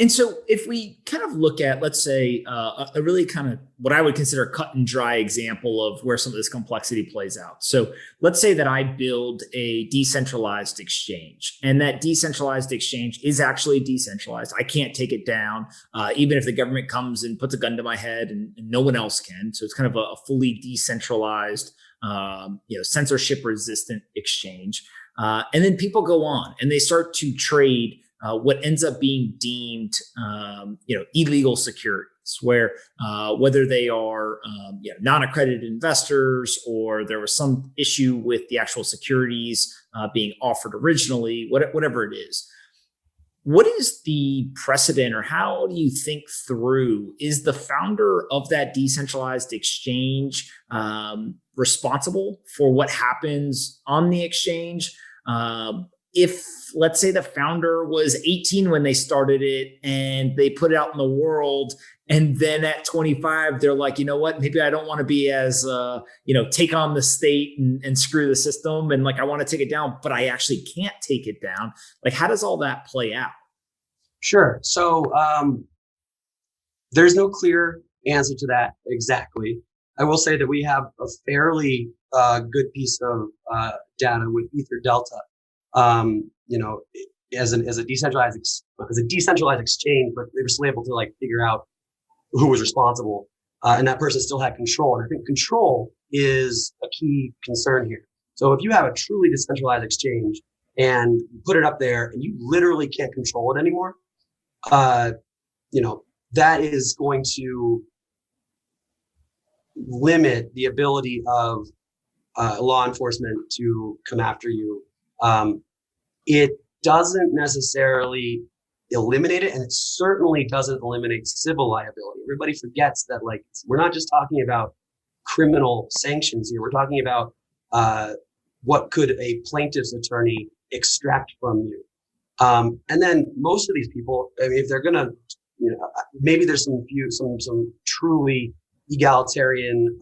And so, if we kind of look at, let's say, a really kind of what I would consider a cut and dry example of where some of this complexity plays out. So, let's say that I build a decentralized exchange, and that decentralized exchange is actually decentralized. I can't take it down, even if the government comes and puts a gun to my head, and no one else can. So, it's kind of a fully decentralized, censorship resistant exchange. And then people go on and they start to trade what ends up being deemed, illegal securities, where whether they are non-accredited investors or there was some issue with the actual securities being offered originally, whatever it is. What is the precedent, or how do you think through? Is the founder of that decentralized exchange responsible for what happens on the exchange? If, let's say, the founder was 18 when they started it and they put it out in the world, and then at 25 they're like, you know what, maybe I don't want to be as take on the state and screw the system, and like I want to take it down, but I actually can't take it down. Like, how does all that play out? Sure. So there's no clear answer to that exactly. I will say that we have a fairly good piece of data with Ether Delta. As a decentralized exchange, but they were still able to like figure out who was responsible, and that person still had control. And I think control is a key concern here. So if you have a truly decentralized exchange and you put it up there and you literally can't control it anymore, that is going to limit the ability of law enforcement to come after you. It doesn't necessarily eliminate it, and it certainly doesn't eliminate civil liability. Everybody forgets that, like, we're not just talking about criminal sanctions here. We're talking about what could a plaintiff's attorney extract from you. And then most of these people, I mean, if they're gonna, maybe there's some truly egalitarian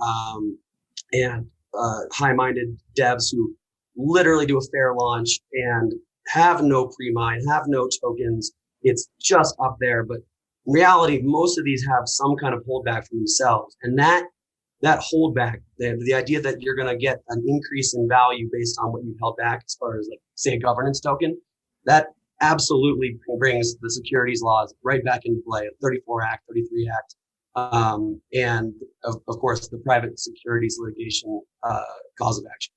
and high-minded devs who literally do a fair launch and have no pre-mine, have no tokens. It's just up there. But in reality, most of these have some kind of holdback for themselves. And that holdback, the idea that you're going to get an increase in value based on what you've held back, as far as, like, say, a governance token, that absolutely brings the securities laws right back into play. 34 Act, 33 Act, and of course the private securities litigation cause of action.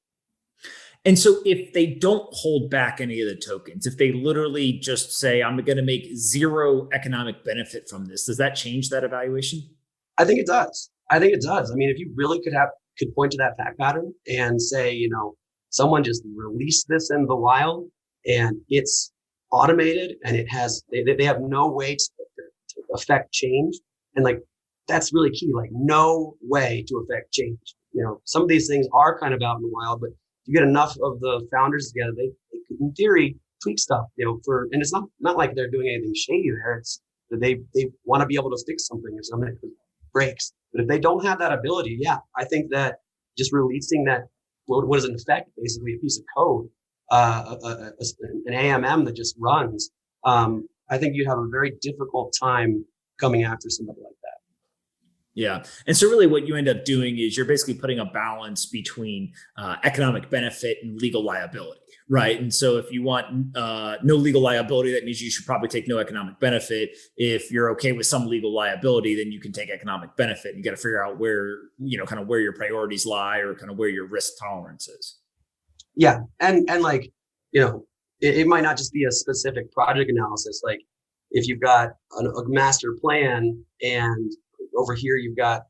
And so if they don't hold back any of the tokens, if they literally just say, I'm going to make zero economic benefit from this, does that change that evaluation? I think it does. I mean, if you really could point to that fact pattern and say, someone just released this in the wild and it's automated and it has, they have no way to affect change. And like, that's really key, like no way to affect change. Some of these things are kind of out in the wild, but you get enough of the founders together, they could, in theory, tweak stuff, and it's not like they're doing anything shady there. It's that they want to be able to fix something if something breaks. But if they don't have that ability, yeah, I think that just releasing that, what is in effect, basically a piece of code, an AMM that just runs, I think you'd have a very difficult time coming after somebody like that. Yeah. And so really what you end up doing is you're basically putting a balance between economic benefit and legal liability, right? And so if you want no legal liability, that means you should probably take no economic benefit. If you're okay with some legal liability, then you can take economic benefit. You got to figure out where, kind of where your priorities lie, or kind of where your risk tolerance is. Yeah. And like, it might not just be a specific project analysis. Like if you've got a master plan and over here you've got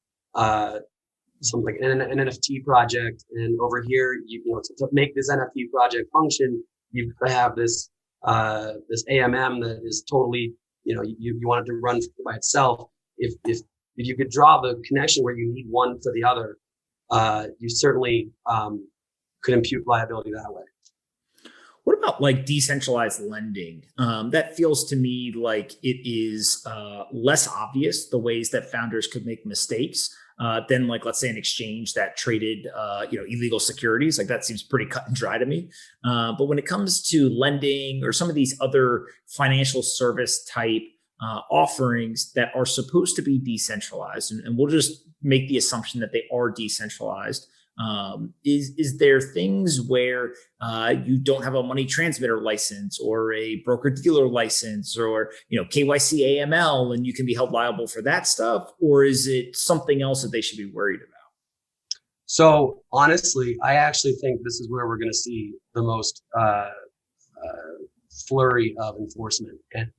something like an NFT project, and over here to make this NFT project function, you have this AMM that is totally you want it to run by itself. If you could draw the connection where you need one for the other, you certainly could impute liability that way. What about like decentralized lending? That feels to me like it is less obvious the ways that founders could make mistakes than, like, let's say, an exchange that traded illegal securities. Like, that seems pretty cut and dry to me. But when it comes to lending or some of these other financial service type offerings that are supposed to be decentralized, and we'll just make the assumption that they are decentralized. Is there things where you don't have a money transmitter license or a broker dealer license, or KYC AML, and you can be held liable for that stuff, or is it something else that they should be worried about? So honestly, I actually think this is where we're going to see the most flurry of enforcement, and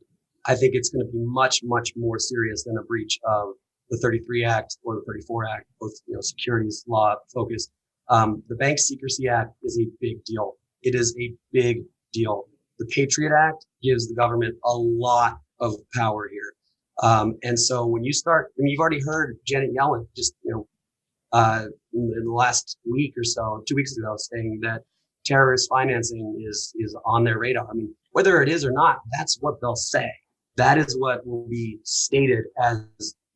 I think it's going to be much, much more serious than a breach of the 33 Act or the 34 Act, both securities law focused. The Bank Secrecy Act is a big deal. It is a big deal. The Patriot Act gives the government a lot of power here. And so when you've already heard Janet Yellen just, in the last week or so, 2 weeks ago, saying that terrorist financing is on their radar. I mean, whether it is or not, that's what they'll say. That is what will be stated as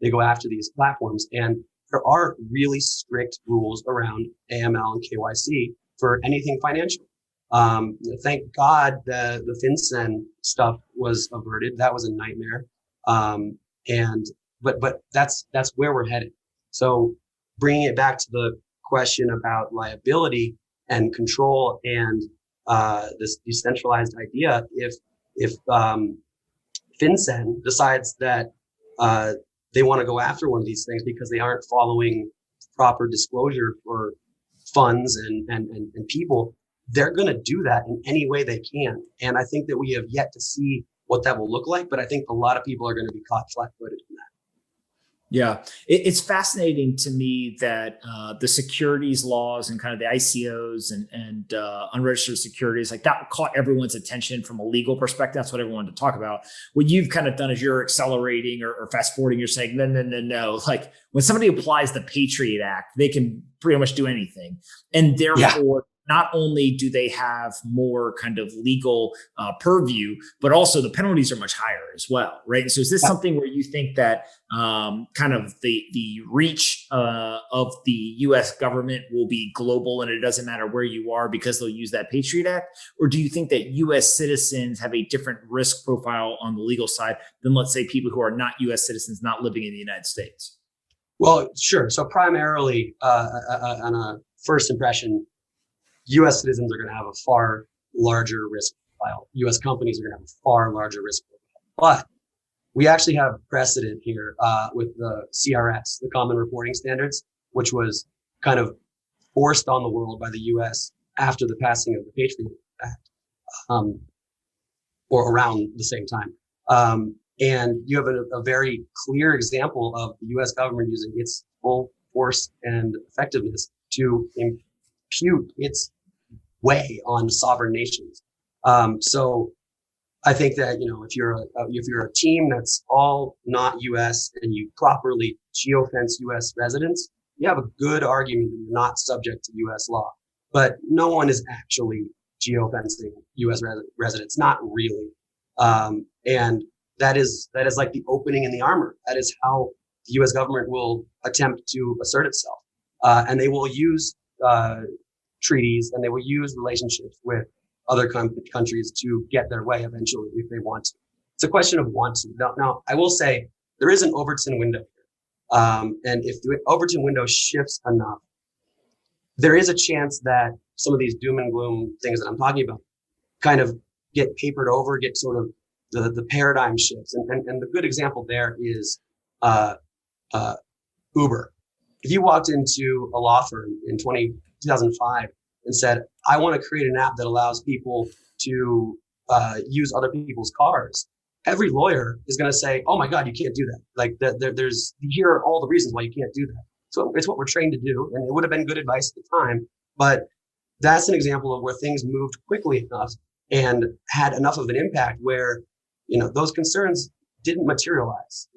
they go after these platforms. And there are really strict rules around AML and KYC for anything financial. Thank God the FinCEN stuff was averted. That was a nightmare. But that's where we're headed. So bringing it back to the question about liability and control and this decentralized idea, if FinCEN decides that they want to go after one of these things because they aren't following proper disclosure for funds and people, they're going to do that in any way they can. And I think that we have yet to see what that will look like, but I think a lot of people are going to be caught flat-footed in that. Yeah, it's fascinating to me that the securities laws and kind of the ICOs and unregistered securities, like that caught everyone's attention from a legal perspective. That's what everyone wanted to talk about. What you've kind of done is you're accelerating or fast forwarding. You're saying, no. Like when somebody applies the Patriot Act, they can pretty much do anything. And therefore, not only do they have more kind of legal purview, but also the penalties are much higher as well, right? And so is this something where you think that kind of the reach of the U.S. government will be global and it doesn't matter where you are because they'll use that Patriot Act? Or do you think that U.S. citizens have a different risk profile on the legal side than, let's say, people who are not U.S. citizens not living in the United States? Well, sure. So primarily on a first impression, U.S. citizens are going to have a far larger risk profile. U.S. companies are going to have a far larger risk profile. But we actually have precedent here with the CRS, the Common Reporting Standards, which was kind of forced on the world by the U.S. after the passing of the Patriot Act, or around the same time. And you have a very clear example of the U.S. government using its full force and effectiveness to impute its way on sovereign nations. So I think that, if you're a team that's all not U.S. and you properly geofence U.S. residents, you have a good argument that you're not subject to U.S. law. But no one is actually geofencing U.S. residents, not really. And that is like the opening in the armor. That is how the U.S. government will attempt to assert itself. And they will use treaties, and they will use relationships with other countries to get their way eventually if they want to. It's a question of want to. Now, I will say there is an Overton window here. And if the Overton window shifts enough, there is a chance that some of these doom and gloom things that I'm talking about kind of get papered over, get sort of the paradigm shifts. And the good example there is Uber. If you walked into a law firm in 2005 and said, I want to create an app that allows people to use other people's cars, every lawyer is going to say, oh my God, you can't do that. Like here are all the reasons why you can't do that. So it's what we're trained to do. And it would have been good advice at the time, but that's an example of where things moved quickly enough and had enough of an impact where, those concerns didn't materialize.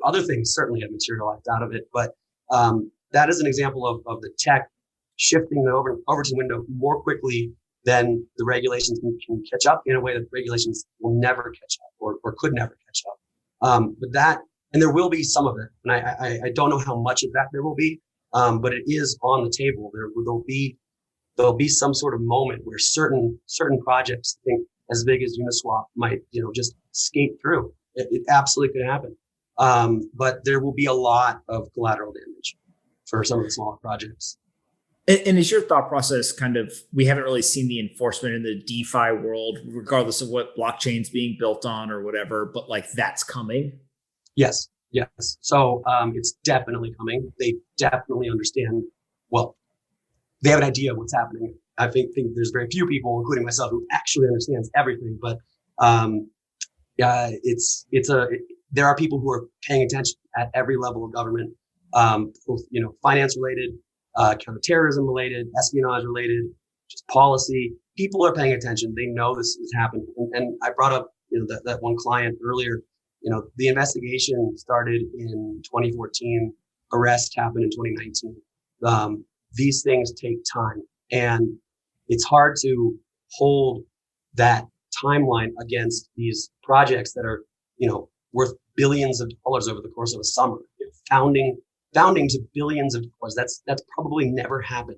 Other things certainly have materialized out of it, but that is an example of the tech shifting the Overton window more quickly than the regulations can catch up in a way that regulations will never catch up or could never catch up. But that, and there will be some of it, and I don't know how much of that there will be, but it is on the table. There'll be some sort of moment where certain projects, I think as big as Uniswap, might just skate through. It absolutely could happen. But there will be a lot of collateral damage for some of the smaller projects. And is your thought process kind of, we haven't really seen the enforcement in the DeFi world, regardless of what blockchain's being built on or whatever, but like that's coming? Yes, yes. So it's definitely coming. They definitely understand. Well, they have an idea of what's happening. I think there's very few people, including myself, who actually understands everything. But yeah, there are people who are paying attention at every level of government, both finance related, counterterrorism related, espionage related, just policy. People are paying attention. They know this is happening. And I brought up that one client earlier. The investigation started in 2014. Arrest happened in 2019. These things take time, and it's hard to hold that timeline against these projects that are, worth billions of dollars over the course of a summer. Founding to billions of dollars. That's probably never happened.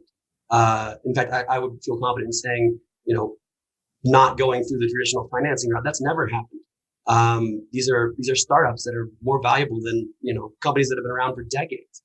In fact, I would feel confident in saying, not going through the traditional financing route. That's never happened. These are startups that are more valuable than companies that have been around for decades.